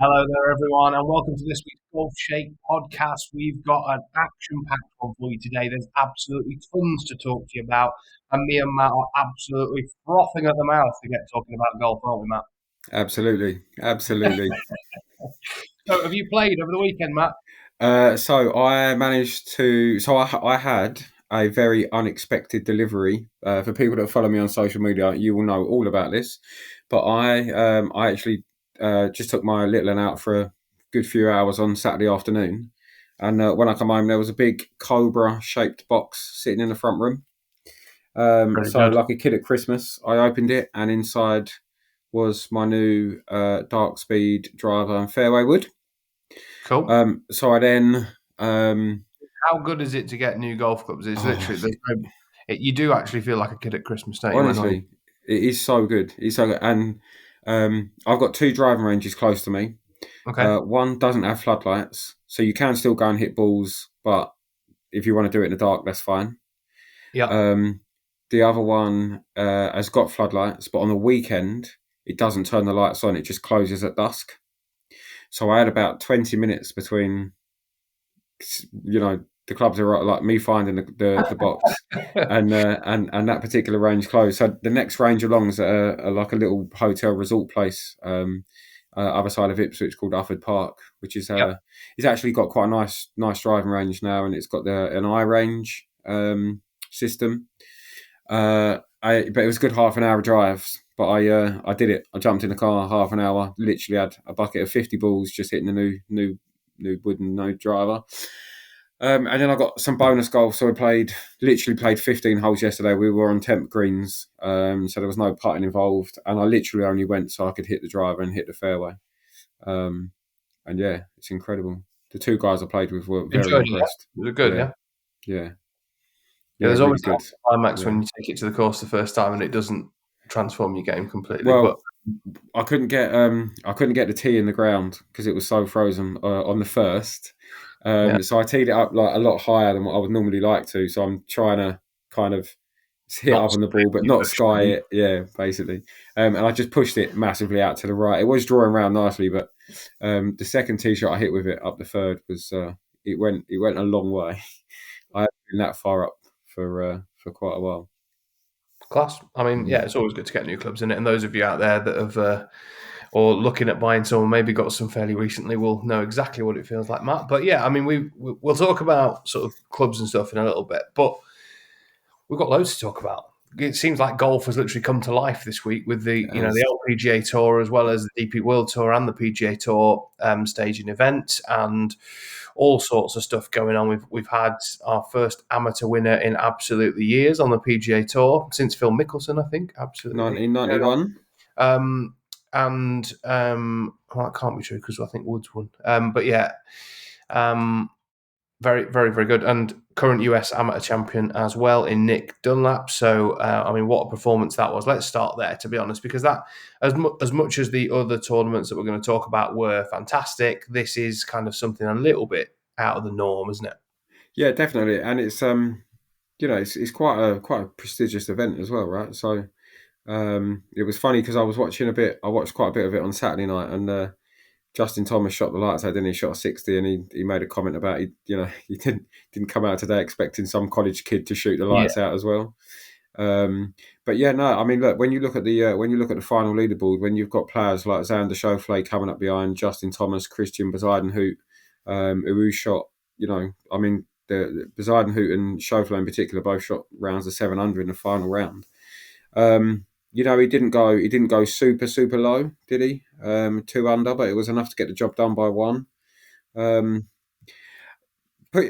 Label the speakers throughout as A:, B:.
A: Hello there, everyone, and welcome to this week's Golfshake Podcast. We've got an action-packed one for you today. There's absolutely tons to talk to you about, and me and Matt are absolutely frothing at the mouth to get talking about golf, aren't we, Matt?
B: Absolutely.
A: So, have you played over the weekend, Matt?
B: So I managed to. I had a very unexpected delivery. For people that follow me on social media, you will know all about this. But I actually just took my little one out for a good few hours on Saturday afternoon, and when I come home, there was a big cobra-shaped box sitting in the front room.
A: Very
B: So
A: good.
B: like a kid at Christmas, I opened it, and inside was my new Dark Speed driver and fairway wood.
A: Cool.
B: So I then
A: How good is it to get new golf clubs? It's literally, you do actually feel like a kid at Christmas, don't you?
B: honestly, it is so good. It's so good. And I've got two driving ranges close to me.
A: Okay.
B: One doesn't have floodlights, so you can still go and hit balls, but if you want to do it in the dark, that's fine.
A: Yeah.
B: The other one has got floodlights, but on the weekend it doesn't turn the lights on. It just closes at dusk. So I had about 20 minutes between, the clubs are like me finding the box and that particular range closed. So the next range along is like a little hotel resort place, other side of Ipswich, called Ufford Park, which is
A: Yep.
B: it's actually got quite a nice driving range now, and it's got an eye range system. But it was a good half an hour drive. But I did it. I jumped in the car half an hour. Literally had a bucket of 50 balls, just hitting the new wooden no driver. And then I got some bonus golf. So I literally played 15 holes yesterday. We were on temp greens, so there was no putting involved. And I literally only went so I could hit the driver and hit the fairway. And yeah, it's incredible. The two guys I played with were very
A: Enjoyed it, yeah?
B: impressed.
A: Was it good, yeah?
B: Yeah,
A: Yeah, there's
B: really
A: always
B: good.
A: that climax
B: Yeah.
A: when you take it to the course the first time and it doesn't transform your game completely. But
B: Well, I couldn't get the tee in the ground because it was so frozen on the first.
A: yeah,
B: So I teed it up like a lot higher than what I would normally like to. So I'm trying to kind of hit
A: not
B: up on the ball, but not sky it. Yeah, basically. And I just pushed it massively out to the right. It was drawing around nicely, but the second tee shot I hit with it up the third was it went a long way. I haven't been that far up for quite a while.
A: class. I mean, yeah, it's always good to get new clubs in it. And those of you out there that have or looking at buying some, maybe got some fairly recently, will know exactly what it feels like, Matt. But yeah, I mean, we'll talk about sort of clubs and stuff in a little bit, but we've got loads to talk about. It seems like golf has literally come to life this week with the LPGA Tour, as well as the DP World Tour and the PGA Tour staging events, and all sorts of stuff going on. We've had our first amateur winner in absolutely years on the PGA Tour since Phil Mickelson, I think. Absolutely,
B: 1991.
A: Well, that can't be true because I think Woods won. But yeah, very, very, very good. And current US amateur champion as well in Nick Dunlap. So, I mean, what a performance that was. Let's start there, to be honest, because that, as much as the other tournaments that we're going to talk about were fantastic, this is kind of something a little bit out of the norm, isn't it?
B: Yeah, definitely. And it's it's quite a prestigious event as well, right? So it was funny because I watched quite a bit of it on Saturday night, and Justin Thomas shot the lights out, didn't he? Shot a 60, and he made a comment about he didn't come out today expecting some college kid to shoot the lights out as well. But yeah, no, I mean, look, when you look at the final leaderboard, when you've got players like Xander Schauffele coming up behind Justin Thomas, Christian Bezuidenhout, who shot, I mean, the Bezuidenhout and Schauffele in particular both shot rounds of 700 in the final round. He didn't go super low, did he? 2 under, but it was enough to get the job done by one. But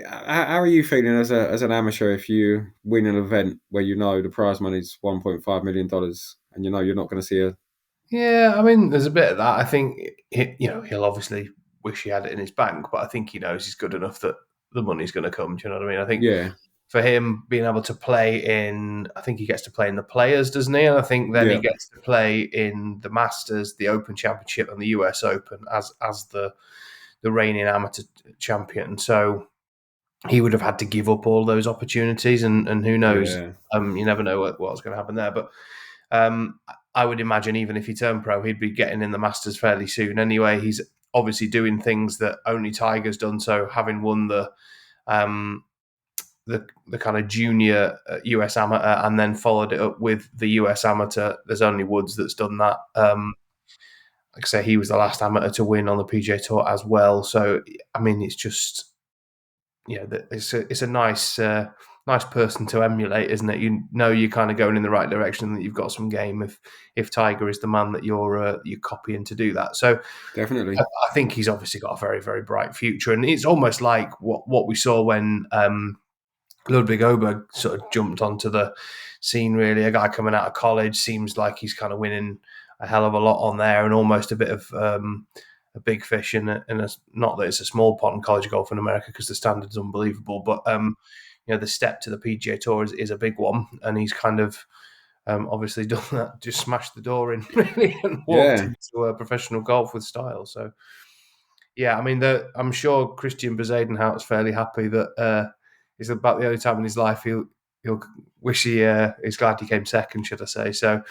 B: how are you feeling as an amateur if you win an event where the prize money is $1.5 million and you're not going to see a...
A: Yeah, I mean, there's a bit of that. I think he'll obviously wish he had it in his bank, but I think he knows he's good enough that the money's going to come. Do you know what I mean? I think for him being able to play I think he gets to play in the Players, doesn't he? And I think then he gets to play in the Masters, the Open Championship, and the US Open as the reigning amateur champion. So he would have had to give up all those opportunities, and who knows?
B: Yeah.
A: You never know what's going to happen there, but. I would imagine even if he turned pro, he'd be getting in the Masters fairly soon anyway. He's obviously doing things that only Tiger's done. So having won the kind of junior US amateur and then followed it up with the US amateur, there's only Woods that's done that. Like I say, he was the last amateur to win on the PGA Tour as well. So I mean, it's just it's a nice person to emulate, isn't it? You know, you're kind of going in the right direction, that you've got some game if Tiger is the man that you're copying to do that. So
B: definitely,
A: I think he's obviously got a very, very bright future, and it's almost like what we saw when Ludwig Oberg sort of jumped onto the scene. Really, a guy coming out of college, seems like he's kind of winning a hell of a lot on there, and almost a bit of a big fish in a not that it's a small pond, college golf in America, because the standard's unbelievable, but the step to the PGA Tour is a big one, and he's kind of obviously done that, just smashed the door in really and walked into professional golf with style. So yeah, I mean, I'm sure Christian Bezuidenhout's fairly happy that it's about the only time in his life he'll wish he's glad he came second, should I say. So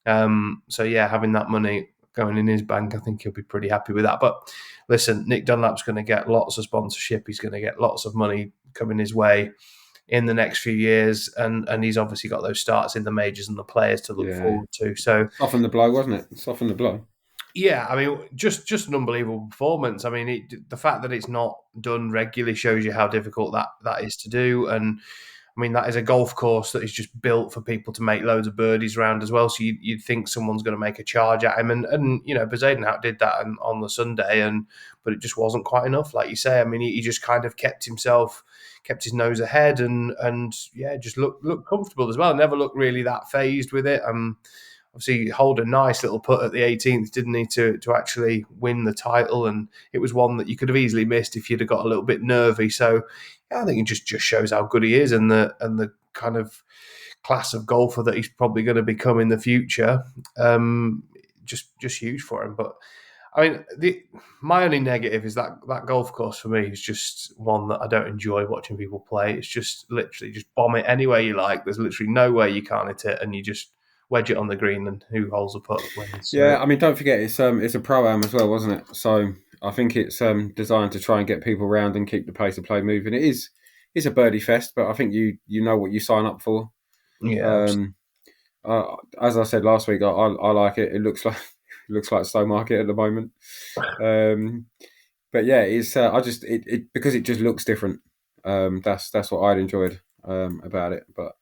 A: yeah, having that money going in his bank, I think he'll be pretty happy with that. But listen, Nick Dunlap's going to get lots of sponsorship. He's going to get lots of money coming his way in the next few years, and he's obviously got those starts in the majors and the players to look forward to. So
B: soften the blow, wasn't it? Soften the blow.
A: Yeah, I mean, just an unbelievable performance. I mean, the fact that it's not done regularly shows you how difficult that is to do. And I mean, that is a golf course that is just built for people to make loads of birdies around as well. So you'd think someone's going to make a charge at him. And Bezuidenhout did that on the Sunday, but it just wasn't quite enough. Like you say, I mean, he just kind of kept his nose ahead and just looked comfortable as well. Never looked really that phased with it. Obviously, hold a nice little putt at the 18th, didn't he, to actually win the title? And it was one that you could have easily missed if you'd have got a little bit nervy. So yeah, I think it just shows how good he is and the kind of class of golfer that he's probably going to become in the future. Just huge for him. But I mean, my only negative is that golf course for me is just one that I don't enjoy watching people play. It's just literally just bomb it anywhere you like. There's literally no way you can't hit it, and you just wedge it on the green, and who holds the putt wins.
B: Yeah, I mean, don't forget it's a pro-am as well, wasn't it? So I think it's designed to try and get people round and keep the pace of play moving. It's a birdie fest, but I think you know what you sign up for.
A: Yeah.
B: As I said last week, I like it. It looks like Stowmarket at the moment. But yeah, it's because it just looks different. That's what I'd enjoyed about it. But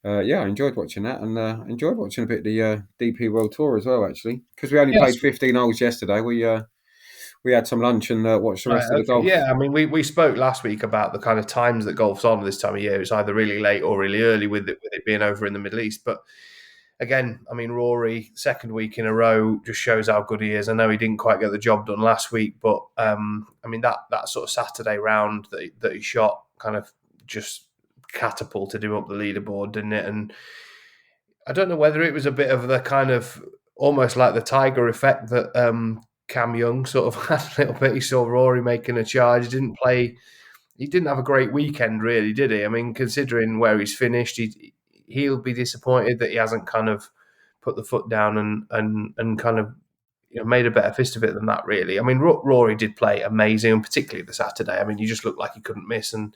B: I enjoyed watching that, and enjoyed watching a bit of the DP World Tour as well, actually, because we only played 15 holes yesterday. We had some lunch and watched the rest of the golf.
A: Yeah, I mean, we spoke last week about the kind of times that golf's on this time of year. It's either really late or really early with it being over in the Middle East. But again, I mean, Rory, second week in a row, just shows how good he is. I know he didn't quite get the job done last week, but I mean, that sort of Saturday round that he shot kind of just catapulted him up the leaderboard, didn't it? And I don't know whether it was a bit of the kind of almost like the Tiger effect that Cam Young sort of had a little bit. He saw Rory making a charge. He didn't have a great weekend, really, did he? I mean, considering where he's finished, he'll be disappointed that he hasn't kind of put the foot down and kind of made a better fist of it than that, really. I mean, Rory did play amazing, and particularly the Saturday. I mean, he just looked like he couldn't miss. And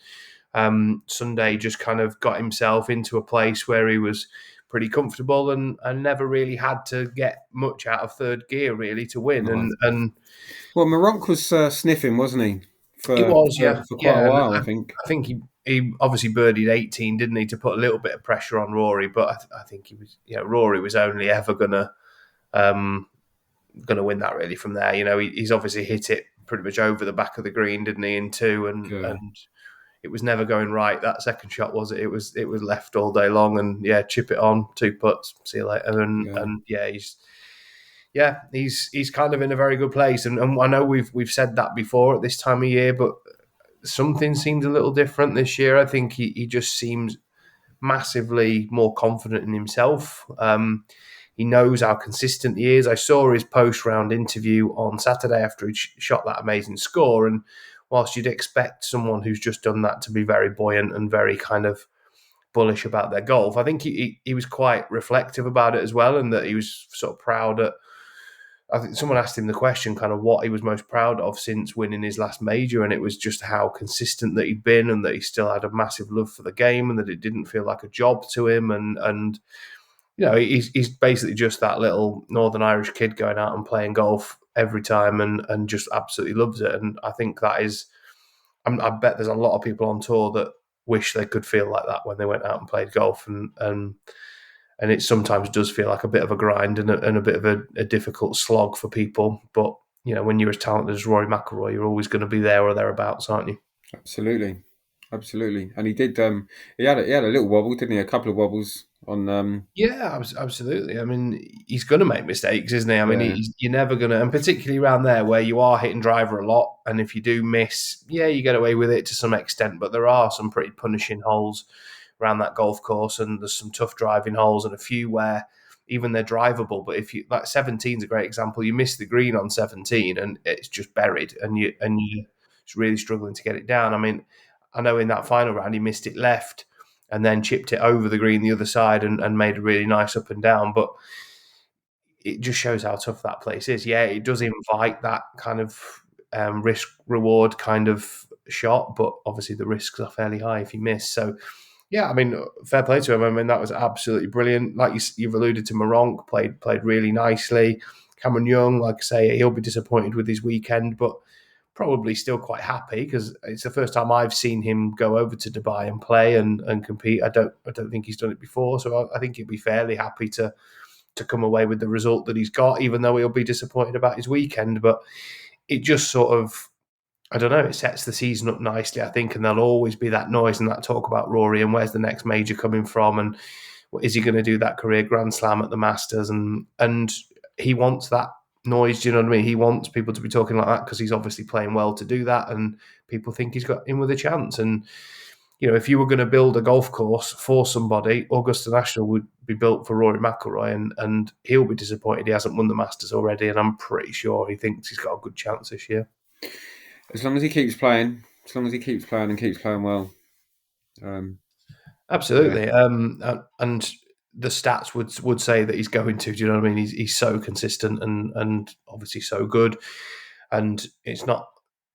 A: Sunday just kind of got himself into a place where he was pretty comfortable and never really had to get much out of third gear, really, to win. And
B: well, Maronk was sniffing, wasn't he?
A: For quite
B: a while, I think.
A: I think he obviously birdied 18, didn't he, to put a little bit of pressure on Rory. But I think he was, Rory was only ever gonna win that really from there. He's obviously hit it pretty much over the back of the green, didn't he, in two, and it was never going right. That second shot, was it? It was left all day long, and chip it on, 2 putts, see you later, he's kind of in a very good place, and I know we've said that before at this time of year, but something seems a little different this year. I think he just seems massively more confident in himself. He knows how consistent he is. I saw his post-round interview on Saturday after he shot that amazing score, and whilst you'd expect someone who's just done that to be very buoyant and very kind of bullish about their golf, I think he was quite reflective about it as well, and that he was sort of proud I think someone asked him the question, kind of what he was most proud of since winning his last major, and it was just how consistent that he'd been, and that he still had a massive love for the game, and that it didn't feel like a job to him, and he's basically just that little Northern Irish kid going out and playing golf every time, and just absolutely loves it. And I think that is, I bet there's a lot of people on tour that wish they could feel like that when they went out and played golf, and it sometimes does feel like a bit of a grind and a bit of a difficult slog for people. But when you're as talented as Rory McIlroy, you're always going to be there or thereabouts, aren't you?
B: Absolutely. And he did. He had a little wobble, didn't he? A couple of wobbles on.
A: Yeah, absolutely. I mean, he's going to make mistakes, isn't he? I mean,
B: Yeah.
A: you're never going to, and particularly around there where you are hitting driver a lot, and if you do miss, you get away with it to some extent, but there are some pretty punishing holes around that golf course, and there's some tough driving holes, and a few where even they're drivable. But if you, like 17 is a great example, you miss the green on 17 and it's just buried, and you're just really struggling to get it down. I mean, I know in that final round he missed it left, and then chipped it over the green the other side and made a really nice up and down. But it just shows how tough that place is. Yeah, it does invite that kind of risk reward kind of shot, but obviously the risks are fairly high if you miss. So yeah, I mean, fair play to him. I mean, that was absolutely brilliant. Like you've alluded to, Moronk played really nicely. Cameron Young, like I say, he'll be disappointed with his weekend, but probably still quite happy because it's the first time I've seen him go over to Dubai and play and compete. I don't think he's done it before, so I think he'll be fairly happy to come away with the result that he's got, even though he'll be disappointed about his weekend. But it just sort of, I don't know, it sets the season up nicely, I think, and there'll always be that noise and that talk about Rory and where's the next major coming from, and is he going to do that career Grand Slam at the Masters, and he wants that noise. Do you know what I mean? He wants people to be talking like that because he's obviously playing well to do that, and people think he's got in with a chance. And if you were going to build a golf course for somebody, Augusta National would be built for Rory McIlroy, and he'll be disappointed he hasn't won the Masters already. And I'm pretty sure he thinks he's got a good chance this year.
B: As long as he keeps playing, and keeps playing well.
A: Absolutely. Yeah. And the stats would say that he's going to. Do you know what I mean? He's so consistent and obviously so good. And it's not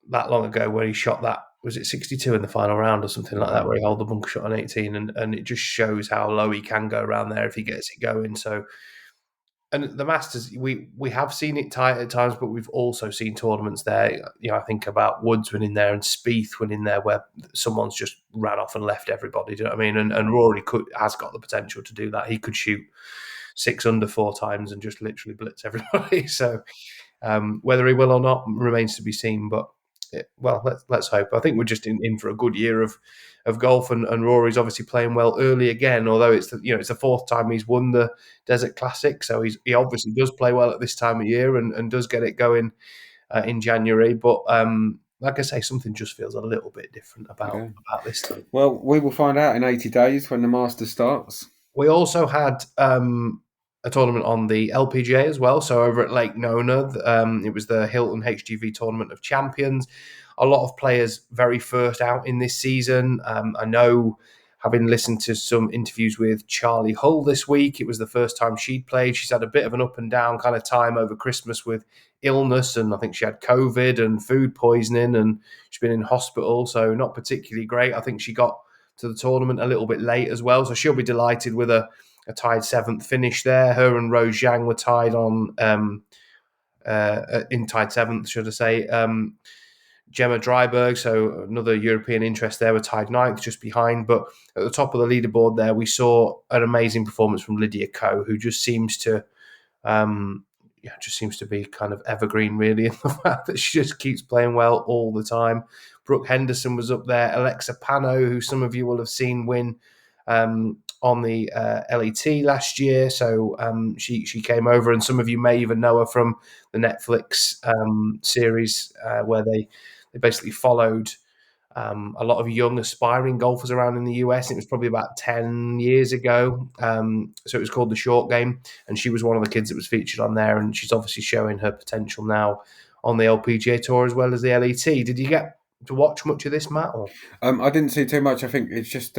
A: that long ago where he shot that, was it 62 in the final round or something like that, where he held the bunker shot on 18, and it just shows how low he can go around there if he gets it going. So, and the Masters, we have seen it tight at times, but we've also seen tournaments there. I think about Woods winning there and Spieth winning there, where someone's just ran off and left everybody. Do you know what I mean? And Rory has got the potential to do that. He could shoot 6 under 4 times and just literally blitz everybody. So whether he will or not remains to be seen. But let's hope. I think we're just in for a good year of golf, and Rory's obviously playing well early again. Although it's the 4th time he's won the Desert Classic, so he obviously does play well at this time of year and does get it going in January. But like I say, something just feels a little bit different about this time.
B: Well, we will find out in 80 days when the Masters starts.
A: We also had a tournament on the LPGA as well. So over at Lake Nona, it was the Hilton HGV Tournament of Champions. A lot of players very first out in this season. I know, having listened to some interviews with Charlie Hull this week, it was the first time she'd played. She's had a bit of an up and down kind of time over Christmas with illness, and I think she had COVID and food poisoning, and she's been in hospital, so not particularly great. I think she got to the tournament a little bit late as well, so she'll be delighted with a tied 7th finish there. Her and Rose Zhang were tied on in tied 7th, should I say. Gemma Dryberg, so another European interest there, were tied 9th, just behind. But at the top of the leaderboard there, we saw an amazing performance from Lydia Ko, who just seems to be kind of evergreen, really, in the fact that she just keeps playing well all the time. Brooke Henderson was up there. Alexa Pano, who some of you will have seen win on the LET last year. So she came over, and some of you may even know her from the Netflix series where they basically followed a lot of young aspiring golfers around in the US. It was probably about 10 years ago. So it was called The Short Game, and she was one of the kids that was featured on there, and she's obviously showing her potential now on the LPGA Tour as well as the LET. Did you get to watch much of this, Matt? Or?
B: I didn't see too much. I think it's just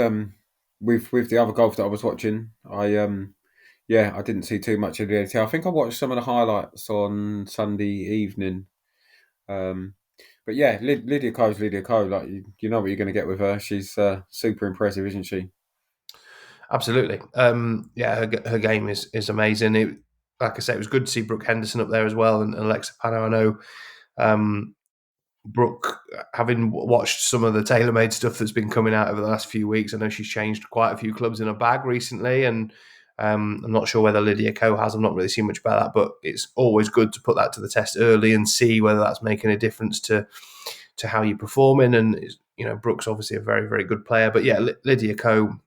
B: with the other golf that I was watching, I Yeah, I didn't see too much of the AT. I think I watched some of the highlights on Sunday evening. But yeah, Lydia Ko's Lydia Ko. Like you know what you're going to get with her. She's super impressive, isn't she?
A: Absolutely. Yeah, her game is amazing. Like I say, it was good to see Brooke Henderson up there as well, and Alexa Pano. I know Brooke, having watched some of the TaylorMade stuff that's been coming out over the last few weeks, I know she's changed quite a few clubs in her bag recently, and I'm not sure whether Lydia Ko has. I'm not really seen much about that, but it's always good to put that to the test early and see whether that's making a difference to how you're performing. And Brooke's obviously a very, very good player, but yeah, Lydia Ko,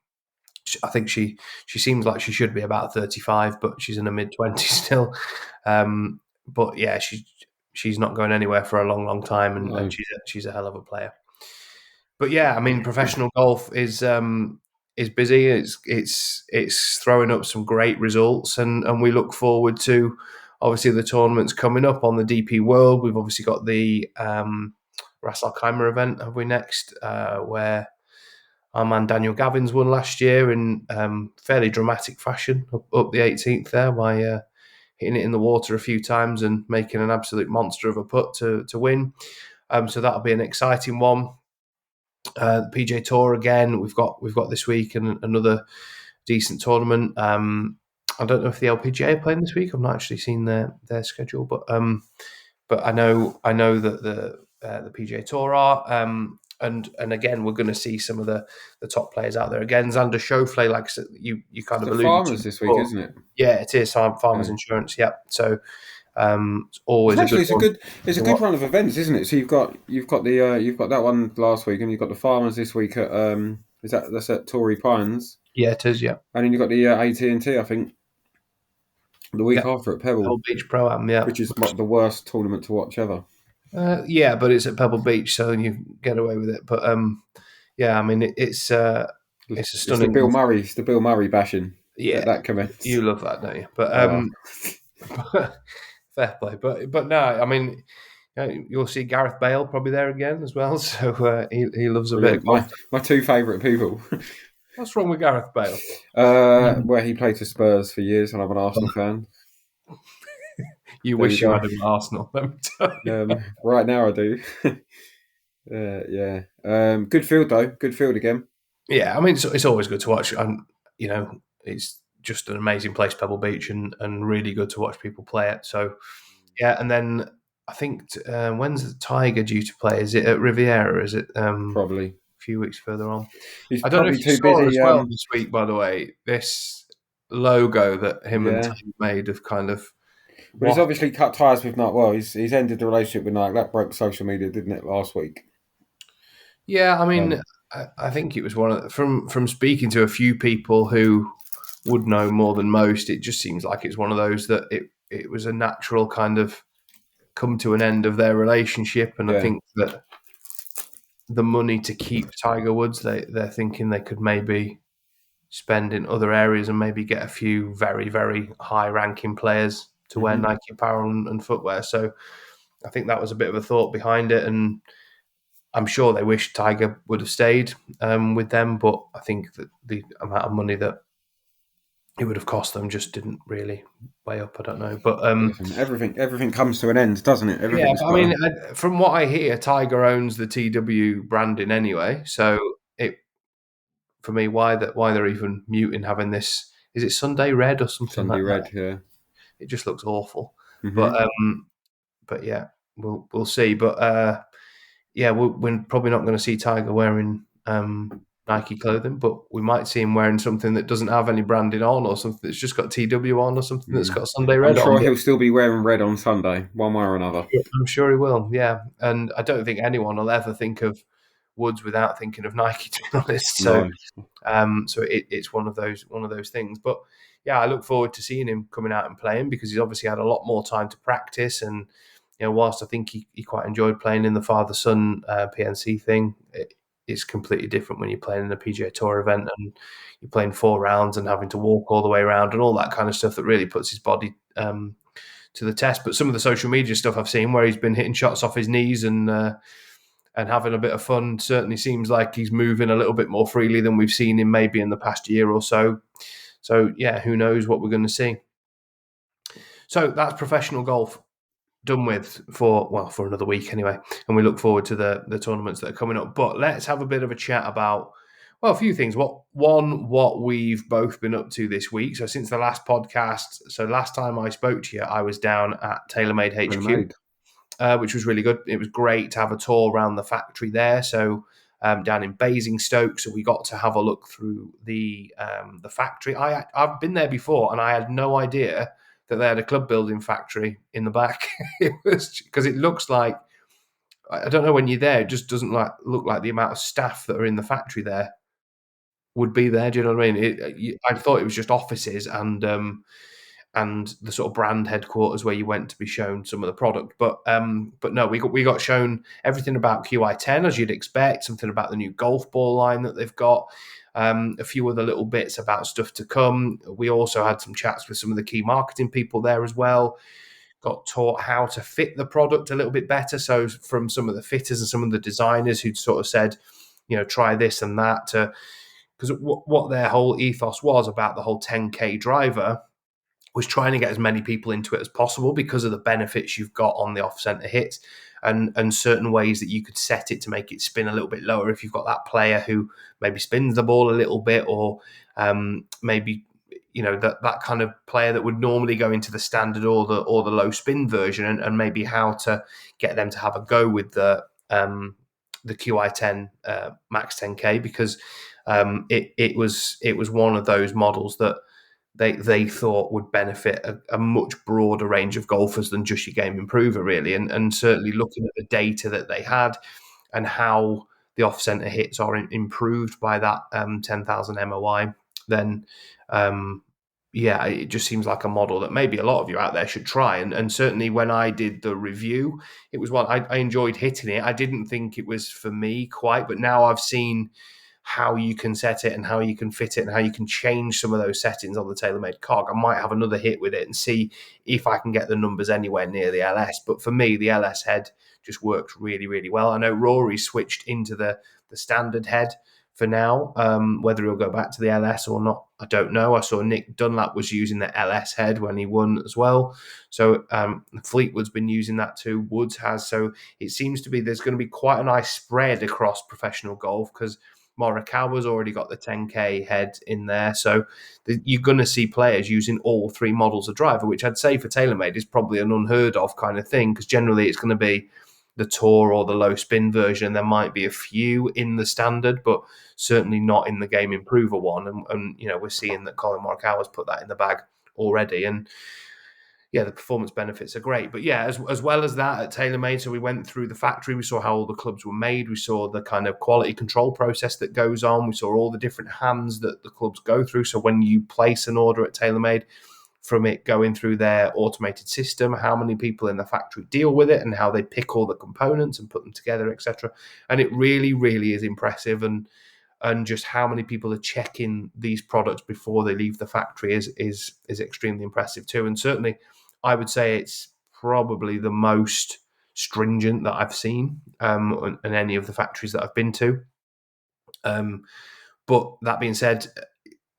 A: I think she seems like she should be about 35, but she's in her mid-20s still. But yeah, she's not going anywhere for a long, long time, and,
B: No.
A: and she's a hell of a player. But yeah, I mean, professional golf is busy. It's throwing up some great results, and we look forward to obviously the tournaments coming up on the DP World. We've obviously got the Rastall event, have we next, where our man Daniel Gavins won last year in fairly dramatic fashion up the 18th there by hitting it in the water a few times and making an absolute monster of a putt to win. So that'll be an exciting one. The PGA Tour again. We've got this week and another decent tournament. I don't know if the LPGA are playing this week. I've not actually seen their schedule, but I know that the PGA Tour are. And again, we're going to see some of the top players out there. Again, Xander Schauffele, like I said, you kind of
B: The
A: alluded
B: Farmers
A: to
B: this week, isn't it?
A: Yeah, it is. Farmers Insurance, yeah. So it's always
B: Actually,
A: it's
B: a good run of events, isn't it? So you've got that one last week, and you've got the Farmers this week at that's at Torrey Pines.
A: Yeah, it is. Yeah,
B: and then you've got the AT&T, I think, the week after at Pebble
A: Beach Pro-Am, yeah,
B: which is like the worst tournament to watch ever.
A: Yeah, but it's at Pebble Beach, so you get away with it. But yeah, I mean, it's a stunning.
B: It's the Bill Murray bashing.
A: Yeah,
B: that commence.
A: You love that, don't you? But fair play. But no, I mean, you'll see Gareth Bale probably there again as well. So he loves a bit.
B: My two favourite people.
A: What's wrong with Gareth Bale?
B: Where he played for Spurs for years, and I'm an Arsenal fan.
A: You wish you had him at Arsenal. Let me tell you.
B: Right now, I do. Yeah. Good field though. Good field again.
A: Yeah, I mean, it's always good to watch. And it's just an amazing place, Pebble Beach, and really good to watch people play it. So yeah, and then I think when's the Tiger due to play? Is it at Riviera? Is it
B: probably
A: a few weeks further on?
B: He's
A: I don't know if you
B: too
A: saw
B: busy
A: as well this week. By the way, this logo that him and Tim made of kind of.
B: But he's obviously cut ties with Nike. Well, he's ended the relationship with Nike. That broke social media, didn't it, last week?
A: Yeah, I mean, I think it was one of from speaking to a few people who would know more than most. It just seems like it's one of those that it was a natural kind of come to an end of their relationship, and I think that the money to keep Tiger Woods, they're thinking they could maybe spend in other areas and maybe get a few very, very high-ranking players to wear Nike apparel and footwear. So I think that was a bit of a thought behind it, and I'm sure they wish Tiger would have stayed with them, but I think that the amount of money that it would have cost them just didn't really weigh up. I don't know, but
B: everything comes to an end, doesn't it?
A: Yeah, I mean, from what I hear, Tiger owns the TW branding anyway. So for me, why they're even muting having this? Is it Sunday Red or something?
B: Sunday
A: like
B: Red,
A: that?
B: yeah.
A: It just looks awful.
B: Mm-hmm.
A: But yeah, we'll see. But yeah, we're probably not going to see Tiger wearing Nike clothing, but we might see him wearing something that doesn't have any branding on, or something that's just got TW on, or something that's got Sunday Red on.
B: I'm sure he'll still be wearing red on Sunday, one way or another.
A: I'm sure he will, yeah. And I don't think anyone will ever think of Woods without thinking of Nike, to be honest. So, so it's one of those things. But yeah, I look forward to seeing him coming out and playing, because he's obviously had a lot more time to practice. And whilst I think he quite enjoyed playing in the father-son PNC thing, it's completely different when you're playing in a PGA Tour event and you're playing 4 rounds and having to walk all the way around and all that kind of stuff that really puts his body to the test. But some of the social media stuff I've seen where he's been hitting shots off his knees and having a bit of fun certainly seems like he's moving a little bit more freely than we've seen him maybe in the past year or so. So yeah, who knows what we're going to see. So that's professional golf done with for another week anyway, and we look forward to the tournaments that are coming up. But let's have a bit of a chat about a few things. What we've both been up to this week. So since the last podcast, so last time I spoke to you, I was down at TaylorMade HQ, which was really good. It was great to have a tour around the factory there. So down in Basingstoke, so we got to have a look through the factory. I've been there before, and I had no idea that they had a club building factory in the back. It was because it looks like, I don't know, when you're there, it just doesn't look like the amount of staff that are in the factory there would be there. Do you know what I mean? I thought it was just offices and the sort of brand headquarters where you went to be shown some of the product. But no, we got shown everything about QI10 as you'd expect, something about the new golf ball line that they've got. A few other little bits about stuff to come. We also had some chats with some of the key marketing people there as well. Got taught how to fit the product a little bit better. So from some of the fitters and some of the designers who'd sort of said, try this and that. Because what their whole ethos was about the whole 10K driver was trying to get as many people into it as possible because of the benefits you've got on the off-center hits and certain ways that you could set it to make it spin a little bit lower if you've got that player who maybe spins the ball a little bit, or maybe that kind of player that would normally go into the standard or the low spin version, and maybe how to get them to have a go with the QI10 Max 10K, because it was one of those models that they thought would benefit a much broader range of golfers than just your game improver, really. And certainly looking at the data that they had and how the off-center hits are improved by that 10,000 MOI, then it just seems like a model that maybe a lot of you out there should try. And certainly when I did the review, it was one I enjoyed hitting it. I didn't think it was for me quite, but now I've seen how you can set it and how you can fit it and how you can change some of those settings on the TaylorMade cog. I might have another hit with it and see if I can get the numbers anywhere near the LS. But for me, the LS head just works really, really well. I know Rory switched into the standard head for now. Whether he'll go back to the LS or not, I don't know. I saw Nick Dunlap was using the LS head when he won as well. So Fleetwood's been using that too. Woods has. So it seems to be there's going to be quite a nice spread across professional golf, because Morikawa's already got the 10K head in there. So you're going to see players using all three models of driver, which I'd say for TaylorMade is probably an unheard of kind of thing, because generally it's going to be the Tour or the low spin version. There might be a few in the standard, but certainly not in the game improver one. And we're seeing that Colin Morikawa's put that in the bag already. And yeah, the performance benefits are great. But yeah, as well as that at TaylorMade, so we went through the factory, we saw how all the clubs were made, we saw the kind of quality control process that goes on, we saw all the different hands that the clubs go through. So when you place an order at TaylorMade, from it going through their automated system, how many people in the factory deal with it and how they pick all the components and put them together, etc. And it really, really is impressive. And just how many people are checking these products before they leave the factory is extremely impressive too. And certainly, I would say it's probably the most stringent that I've seen in any of the factories that I've been to. But that being said,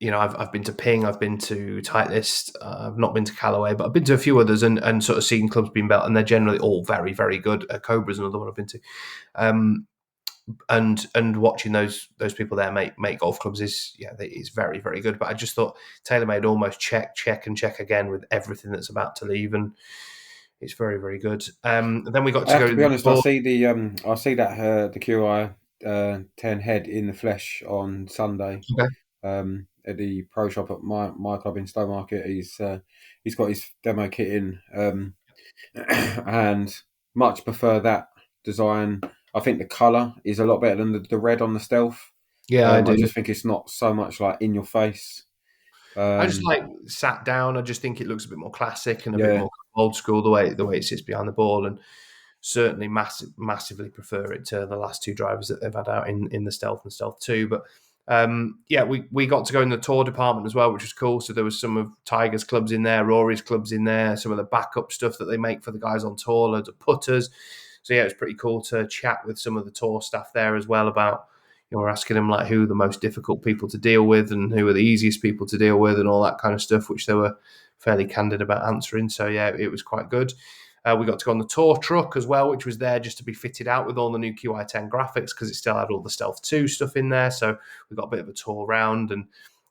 A: I've been to Ping, I've been to Titleist, I've not been to Callaway, but I've been to a few others and sort of seen clubs being built, and they're generally all very, very good. Cobra's another one I've been to. And watching those people there make golf clubs is very, very good. But I just thought TaylorMade almost check and check again with everything that's about to leave, and it's very, very good. Then we got to go.
B: To be honest, I see that the QI 10 head in the flesh on Sunday.
A: Okay.
B: At the pro shop at my club in Stowmarket. He's got his demo kit in, and much prefer that design. I think the colour is a lot better than the red on the Stealth.
A: Yeah, I do.
B: I just think it's not so much like in your face.
A: I just like sat down. I just think it looks a bit more classic and a bit more old school the way it sits behind the ball, and certainly massively prefer it to the last two drivers that they've had out in the Stealth and Stealth 2. But we got to go in the tour department as well, which was cool. So there was some of Tiger's clubs in there, Rory's clubs in there, some of the backup stuff that they make for the guys on tour, loads of putters. So yeah, it was pretty cool to chat with some of the tour staff there as well about we're asking them like who are the most difficult people to deal with and who are the easiest people to deal with and all that kind of stuff, which they were fairly candid about answering. So yeah, it was quite good. We got to go on the tour truck as well, which was there just to be fitted out with all the new QI10 graphics because it still had all the Stealth 2 stuff in there. So we got a bit of a tour around and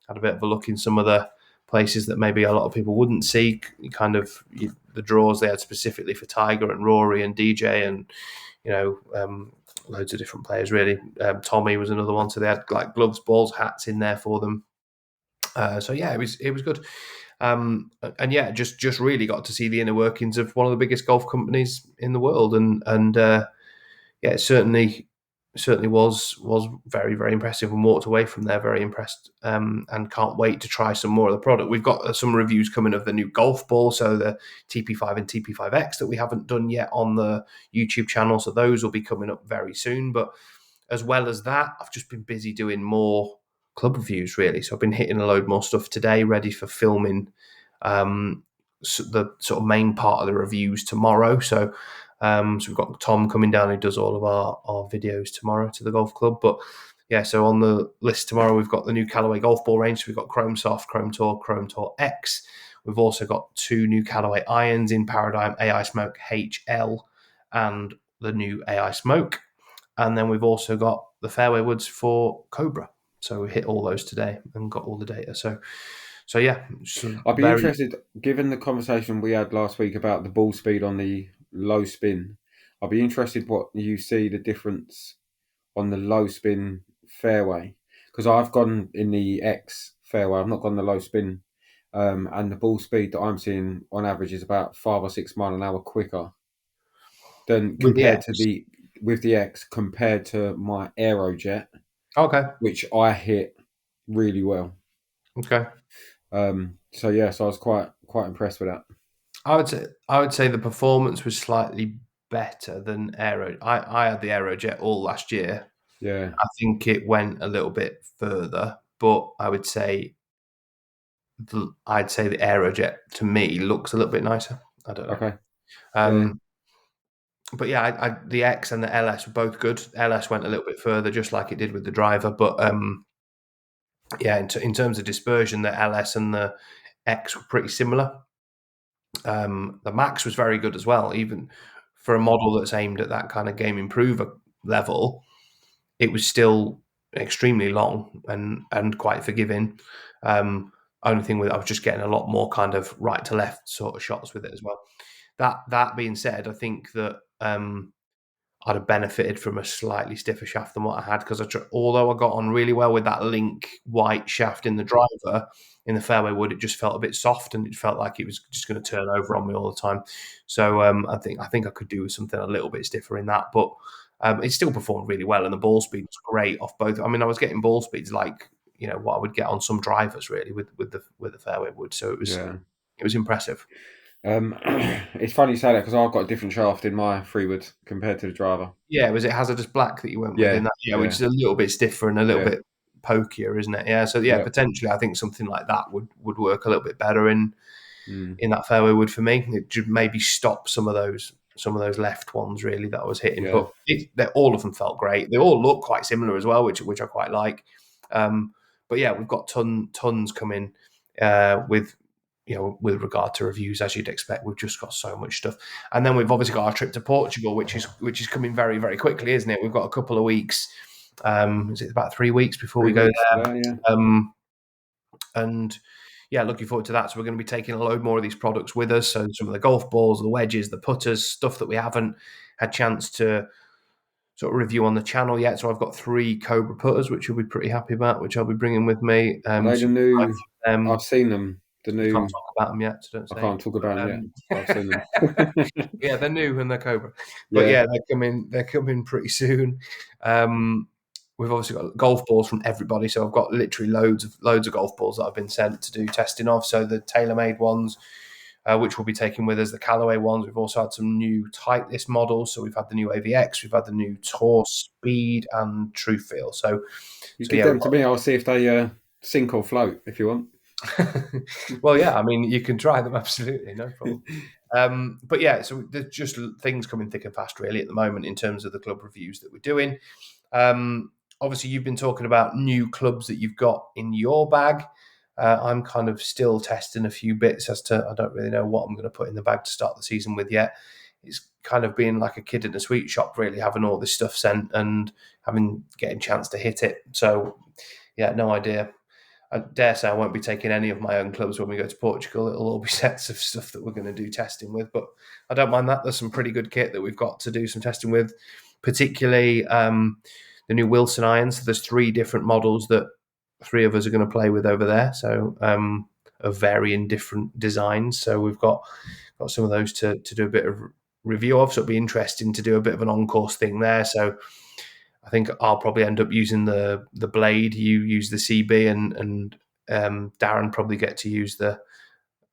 A: had a bit of a look in some of the places that maybe a lot of people wouldn't see. The draws they had specifically for Tiger and Rory and DJ and loads of different players really. Tommy was another one, so they had like gloves, balls, hats in there for them. So yeah, it was good. And yeah, just really got to see the inner workings of one of the biggest golf companies in the world, and yeah, it certainly was very, very impressive, and walked away from there very impressed, and can't wait to try some more of the product. We've got some reviews coming of the new golf ball, so the TP5 and TP5X that we haven't done yet on the YouTube channel, so those will be coming up very soon. But as well as that, I've just been busy doing more club reviews really, so I've been hitting a load more stuff today, ready for filming the sort of main part of the reviews tomorrow. So we've got Tom coming down who does all of our videos tomorrow to the golf club. But yeah, so on the list tomorrow, we've got the new Callaway golf ball range. So we've got Chrome Soft, Chrome Tour X. We've also got 2 new Callaway irons in Paradigm AI Smoke HL and the new AI Smoke. And then we've also got the fairway woods for Cobra. So we hit all those today and got all the data. So yeah.
B: I'd be interested, given the conversation we had last week about the ball speed on the low spin, I'd be interested what you see the difference on the low spin fairway. Because I've gone in the X fairway, I've not gone the low spin. And the ball speed that I'm seeing on average is about 5 or 6 mile an hour quicker than compared with the X compared to my Aerojet.
A: Okay.
B: Which I hit really well.
A: Okay.
B: So I was quite impressed with that.
A: I would say the performance was slightly better than Aero. I had the Aerojet all last year.
B: Yeah.
A: I think it went a little bit further, but I would say the Aerojet to me looks a little bit nicer. I don't know.
B: Okay.
A: But yeah, the X and the LS were both good. LS went a little bit further, just like it did with the driver. But yeah, in terms of dispersion, the LS and the X were pretty similar. The Max was very good as well, even for a model that's aimed at that kind of game improver level. It was still extremely long and quite forgiving. Only thing I was just getting a lot more kind of right to left sort of shots with it as well. That being said, I think that I'd have benefited from a slightly stiffer shaft than what I had because although I got on really well with that Link white shaft in the driver, in the fairway wood, it just felt a bit soft and it felt like it was just going to turn over on me all the time. So I think I could do with something a little bit stiffer in that, but it still performed really well and the ball speed was great off both. I mean, I was getting ball speeds like what I would get on some drivers really with the fairway wood. So it was impressive.
B: It's funny you say that because I've got a different shaft in my freewood compared to the driver.
A: Yeah, was it hazardous black that you went with in that? Yeah, which is a little bit stiffer and a little bit pokier, isn't it? Yeah, so potentially I think something like that would work a little bit better in that fairway wood for me. It should maybe stop some of those left ones really that I was hitting, but all of them felt great. They all look quite similar as well, which I quite like. But yeah, we've got tons coming with regard to reviews, as you'd expect. We've just got so much stuff, and then we've obviously got our trip to Portugal, which is coming very, very quickly, isn't it? We've got a couple of weeks. Is it about 3 weeks before we go there? And yeah, looking forward to that. So we're going to be taking a load more of these products with us. So some of the golf balls, the wedges, the putters, stuff that we haven't had chance to sort of review on the channel yet. So I've got 3 Cobra putters, which you'll be pretty happy about, which I'll be bringing with me.
B: Are they the new? I've seen them. The new.
A: You can't talk about them yet, so don't say.
B: I can't talk about them yet. I've seen them.
A: Yeah, they're new and they're Cobra, but they're coming pretty soon. We've obviously got golf balls from everybody, so I've got literally loads of golf balls that I've been sent to do testing of. So the tailor-made ones, which we'll be taking with us, the Callaway ones. We've also had some new Titleist models. So we've had the new AVX, we've had the new Tour Speed and True Feel. So
B: you give them to me. I'll see if they sink or float if you want.
A: Well, yeah, I mean, you can try them, absolutely, no problem. But yeah, so there's just things coming thick and fast really at the moment in terms of the club reviews that we're doing. obviously you've been talking about new clubs that you've got in your bag. I'm kind of still testing a few bits I don't really know what I'm going to put in the bag to start the season with yet. It's kind of being like a kid in a sweet shop, really, having all this stuff sent and getting a chance to hit it. So, yeah, no idea. I dare say I won't be taking any of my own clubs when we go to Portugal. It'll all be sets of stuff that we're going to do testing with, but I don't mind that. There's some pretty good kit that we've got to do some testing with, particularly the new Wilson irons. So there's 3 different models that 3 of us are going to play with over there. So of varying different designs. So we've got some of those to do a bit of review of. So it'll be interesting to do a bit of an on-course thing there. So I think I'll probably end up using the blade. You use the CB, and Darren probably get to use an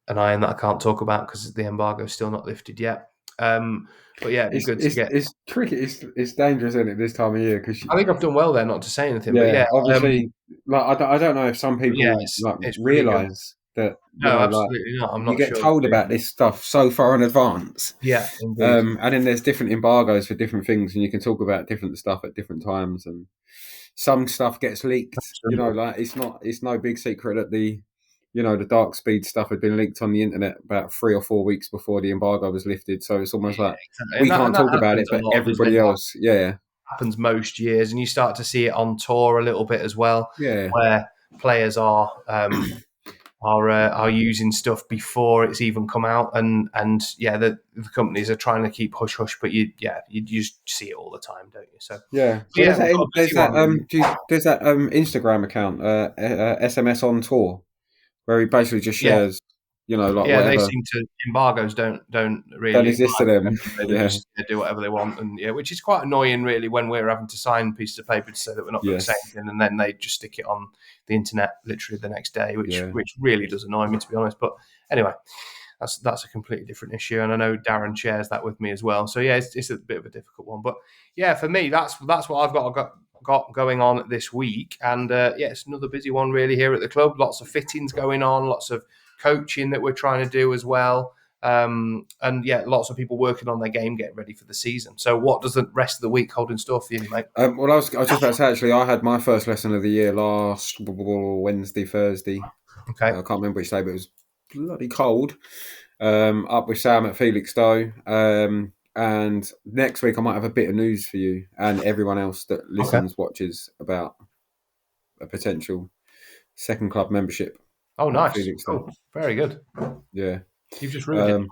A: iron that I can't talk about because the embargo is still not lifted yet. But yeah, it'd be good to get.
B: It's tricky. It's dangerous, isn't it, this time of year? Because
A: I think I've done well there not to say anything.
B: yeah,
A: But yeah,
B: obviously, like I don't know if some people
A: it's
B: realize that
A: no, absolutely not. I'm
B: you
A: not
B: get
A: sure.
B: told about this stuff so far in advance.
A: Yeah, indeed.
B: And then there's different embargoes for different things, and you can talk about different stuff at different times. And some stuff gets leaked.
A: Absolutely.
B: Like it's no big secret that the dark speed stuff had been leaked on the internet about 3 or 4 weeks before the embargo was lifted. So it's almost like
A: exactly.
B: we can't talk about it, but everybody else,
A: happens most years, and you start to see it on tour a little bit as well, where players are using stuff before it's even come out, and the companies are trying to keep hush hush, but you just see it all the time, don't you? So
B: there's that Instagram account, SMS on tour, where he basically just shares, whatever.
A: They seem to embargoes don't really
B: don't exist to them.
A: They just do whatever they want, and which is quite annoying, really, when we're having to sign pieces of paper to say that we're not going to say anything, and then they just stick it on the internet literally the next day, which really does annoy me, to be honest. But anyway, that's a completely different issue, and I know Darren shares that with me as well. So yeah, it's a bit of a difficult one, but yeah, for me, that's what I've got going on this week, and it's another busy one really here at the club. Lots of fittings going on, lots of coaching that we're trying to do as well, and lots of people working on their game, getting ready for the season. So what does the rest of the week hold in store for you, mate?
B: Well, I was just about to say, actually, I had my first lesson of the year last Wednesday, Thursday.
A: Okay.
B: I can't remember which day, but it was bloody cold. Up with Sam at Felixstowe. And next week I might have a bit of news for you and everyone else that listens, watches, about a potential second club membership.
A: Oh, nice. Cool. Very good.
B: Yeah.
A: You've just ruined it.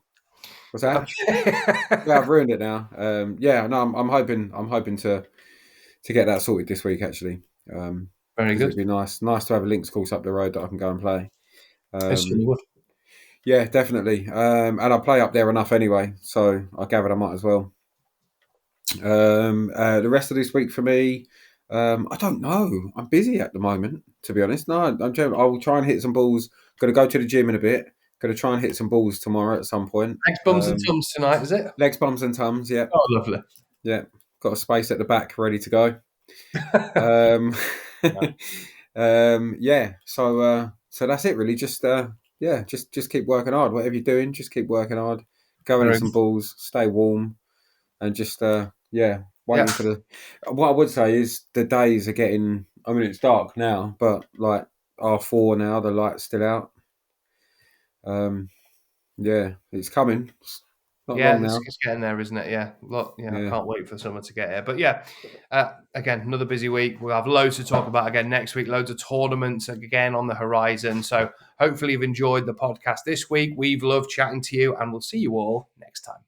B: What's that? Yeah, I've ruined it now. I'm hoping to get that sorted this week, actually.
A: Very good.
B: It'd be nice to have a links course up the road that I can go and play.
A: Yes, you would.
B: Yeah, definitely. And I play up there enough anyway, so I gathered I might as well. The rest of this week for me, I don't know. I'm busy at the moment, to be honest. No, I will try and hit some balls. Going to go to the gym in a bit. Going to try and hit some balls tomorrow at some point.
A: Legs, bums and tums tonight, is it?
B: Legs, bums and tums, yeah.
A: Oh, lovely.
B: Yeah, got a space at the back ready to go. So that's it really. Just keep working hard. Whatever you're doing, just keep working hard. Go and hit some balls, stay warm, and just waiting for the. What I would say is the days are getting. I mean, it's dark now, but like R4 now, the light's still out. It's coming. It's not long now.
A: It's getting there, isn't it? Yeah. Look, I can't wait for summer to get here. But again, another busy week. We'll have loads to talk about again next week. Loads of tournaments again on the horizon. So hopefully you've enjoyed the podcast this week. We've loved chatting to you, and we'll see you all next time.